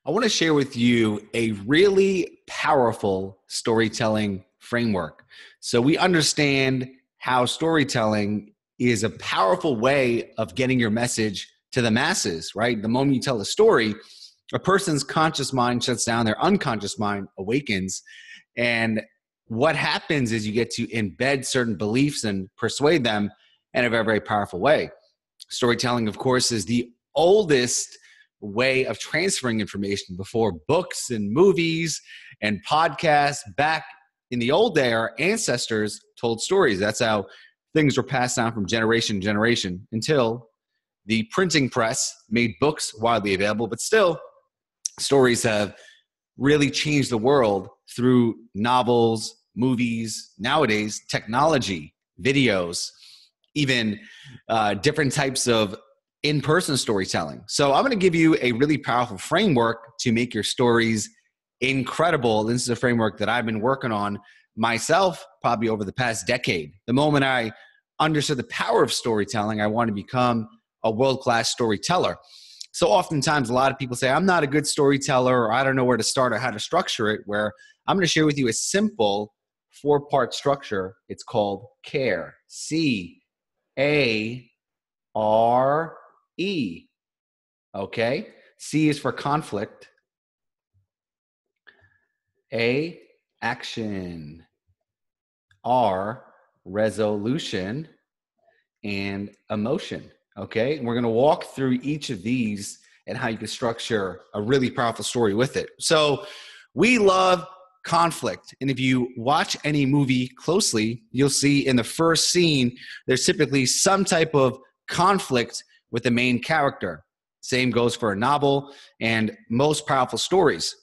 I want to share with you a really powerful storytelling framework. So we understand how storytelling is a powerful way of getting your message to the masses, right? The moment you tell a story, a person's conscious mind shuts down, their unconscious mind awakens. And what happens is you get to embed certain beliefs and persuade them in a very, very powerful way. Storytelling, of course, is the oldest way of transferring information. Before books and movies and podcasts, back in the old day, our ancestors told stories. That's how things were passed down from generation to generation until the printing press made books widely available. But still, stories have really changed the world through novels, movies, nowadays, technology, videos, even different types of in-person storytelling. So I'm going to give you a really powerful framework to make your stories incredible. This is a framework that I've been working on myself probably over the past decade. The moment I understood the power of storytelling, I wanted to become a world-class storyteller. So oftentimes a lot of people say, I'm not a good storyteller, or I don't know where to start or how to structure it, where I'm going to share with you a simple 4-part structure. It's called CARE. C-A-R-E. Okay? C is for conflict. A, action. R, resolution. And emotion. Okay? And we're going to walk through each of these and how you can structure a really powerful story with it. So we love conflict. And if you watch any movie closely, you'll see in the first scene, there's typically some type of conflict with the main character. Same goes for a novel and most powerful stories.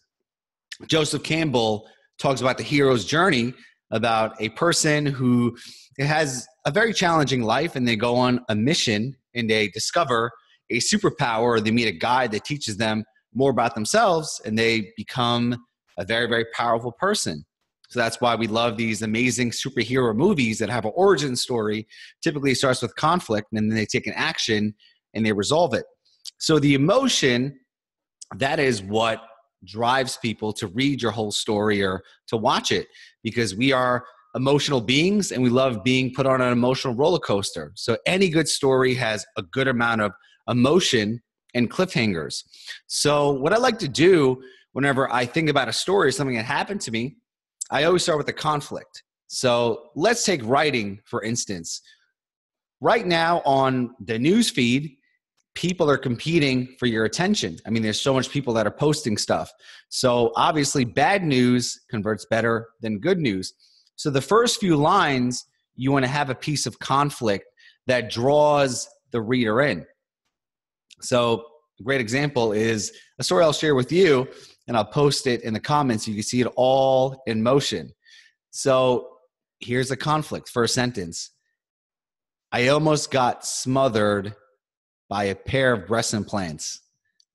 Joseph Campbell talks about the hero's journey, about a person who has a very challenging life and they go on a mission and they discover a superpower, or they meet a guide that teaches them more about themselves and they become a very, very powerful person. So that's why we love these amazing superhero movies that have an origin story. Typically it starts with conflict and then they take an action and they resolve it. So the emotion, that is what drives people to read your whole story or to watch it, because we are emotional beings and we love being put on an emotional roller coaster. So any good story has a good amount of emotion and cliffhangers. So what I like to do whenever I think about a story or something that happened to me, I always start with the conflict. So let's take writing, for instance. Right now on the news feed, people are competing for your attention. I mean, there's so much people that are posting stuff. So obviously bad news converts better than good news. So the first few lines, you want to have a piece of conflict that draws the reader in. So a great example is a story I'll share with you, and I'll post it in the comments. You can see it all in motion. So here's a conflict. First sentence. I almost got smothered by a pair of breast implants.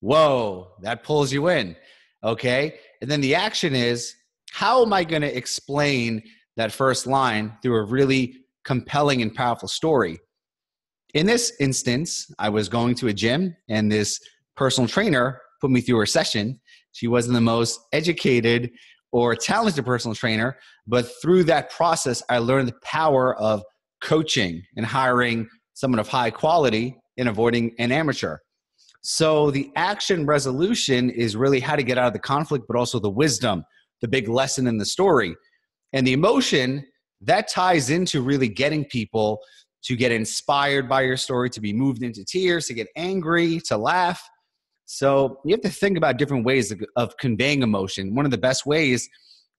Whoa, that pulls you in. Okay. And then the action is, how am I going to explain that first line through a really compelling and powerful story? In this instance, I was going to a gym and this personal trainer put me through her session. She wasn't the most educated or talented personal trainer, but through that process, I learned the power of coaching and hiring someone of high quality and avoiding an amateur. So the action resolution is really how to get out of the conflict, but also the wisdom, the big lesson in the story. And the emotion, that ties into really getting people to get inspired by your story, to be moved into tears, to get angry, to laugh. So you have to think about different ways of conveying emotion. One of the best ways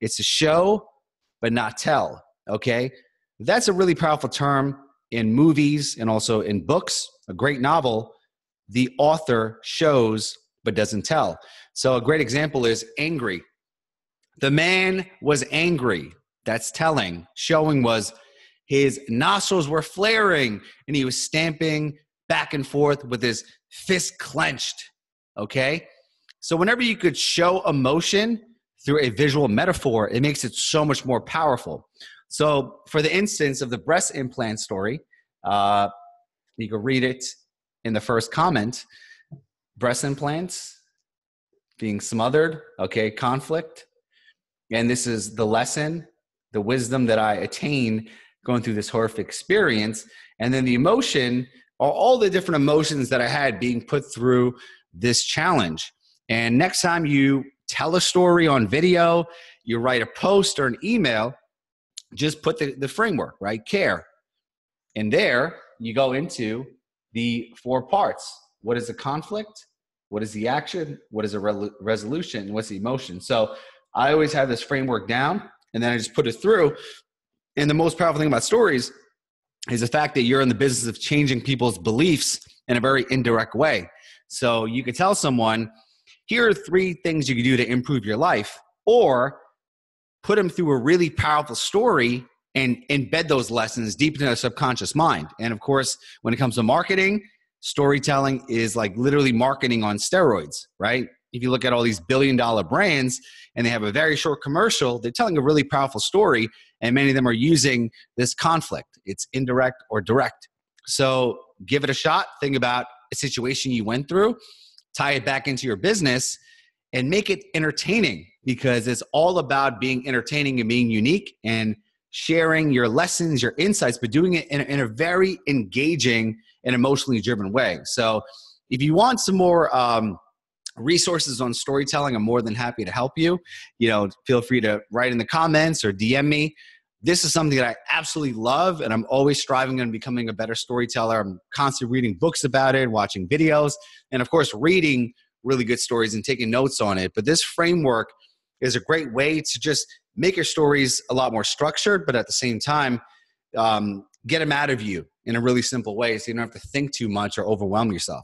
is to show, but not tell, okay? That's a really powerful term in movies and also in books. A great novel, the author shows, but doesn't tell. So a great example is angry. The man was angry. That's telling. Showing was his nostrils were flaring and he was stamping back and forth with his fist clenched. Okay? So whenever you could show emotion through a visual metaphor, it makes it so much more powerful. So for the instance of the breast implant story, you can read it in the first comment. Breast implants being smothered, okay, conflict. And this is the lesson, the wisdom that I attained going through this horrific experience. And then the emotion are all the different emotions that I had being put through this challenge. And next time you tell a story on video, you write a post or an email, just put the framework, right? Care. And there you go into the 4 parts. What is the conflict? What is the action? What is a resolution? What's the emotion? So I always have this framework down, and then I just put it through. And the most powerful thing about stories is the fact that you're in the business of changing people's beliefs in a very indirect way. So you could tell someone, here are 3 things you can do to improve your life, or put them through a really powerful story and embed those lessons deep into their subconscious mind. And of course, when it comes to marketing, storytelling is like literally marketing on steroids, right? If you look at all these billion-dollar brands and they have a very short commercial, they're telling a really powerful story, and many of them are using this conflict. It's indirect or direct. So give it a shot. Think about a situation you went through, tie it back into your business, and make it entertaining, because it's all about being entertaining and being unique and sharing your lessons, your insights, but doing it in a very engaging and emotionally driven way. So if you want some more resources on storytelling, I'm more than happy to help you. Feel free to write in the comments or DM me. This is something that I absolutely love, and I'm always striving on becoming a better storyteller. I'm constantly reading books about it, watching videos, and of course, reading really good stories and taking notes on it. But this framework is a great way to just make your stories a lot more structured, but at the same time, get them out of you in a really simple way so you don't have to think too much or overwhelm yourself.